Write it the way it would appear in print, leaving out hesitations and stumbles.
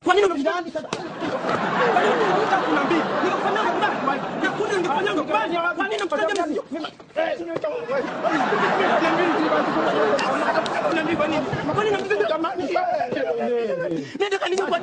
Kwa nini unamdani sasa? Kwa nini unataka kuniambia? Nikafanya ngubani. Nakuja nikafanya ngubani. Kwa nini unamfanya mimi? Nenda kanini kwa